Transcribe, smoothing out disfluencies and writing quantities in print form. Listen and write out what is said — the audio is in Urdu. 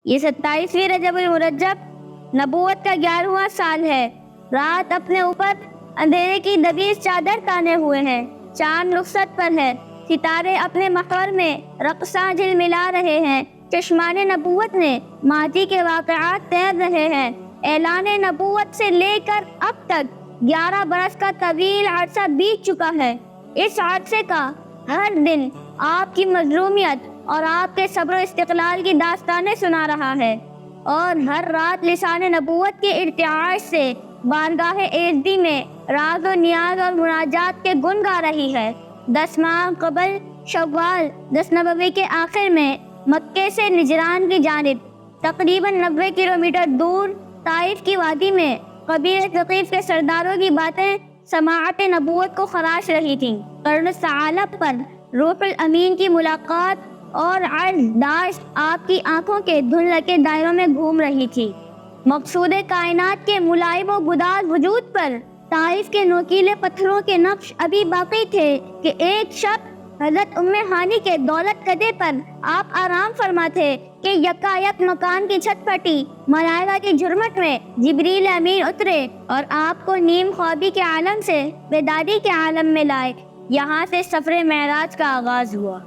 یہ 27ویں رجب المرجب نبوت کا 11واں سال ہے۔ رات اپنے اوپر اندھیرے کی دبیز چادر تانے ہوئے ہیں، چاند رخصت پر ہے، ستارے اپنے محور میں رقصاں جھلملا رہے ہیں، چشمان نبوت نے ماضی کے واقعات تیر رہے ہیں۔ اعلان نبوت سے لے کر اب تک 11 برس کا طویل عرصہ بیت چکا ہے۔ اس عرصے کا ہر دن آپ کی مظلومیت اور آپ کے صبر و استقلال کی داستانیں سنا رہا ہے، اور ہر رات لسان نبوت کے ارتعاش سے بارگاہ ایزدی میں راز و نیاز اور مناجات کے گن گا رہی ہے۔ 10 ماہ قبل شوال 10 نبوی کے آخر میں مکے سے نجران کی جانب تقریباً 90 کلومیٹر دور طائف کی وادی میں قبیلہ ثقیف کے سرداروں کی باتیں سماعت نبوت کو خراش رہی تھیں۔ قرن ثعالب پر روح الامین کی ملاقات اور عرض داشت آپ کی آنکھوں کے دھندلکے دائروں میں گھوم رہی تھی۔ مقصود کائنات کے ملائم و گداز وجود پر طائف کے نوکیلے پتھروں کے نقش ابھی باقی تھے کہ ایک شب حضرت ام ہانی کے دولت کدے پر آپ آرام فرما تھے کہ یکایک مکان کی چھت پھٹی، ملائکہ کی جھرمٹ میں جبریل امین اترے اور آپ کو نیم خوابی کے عالم سے بیداری کے عالم میں لائے۔ یہاں سے سفر معراج کا آغاز ہوا۔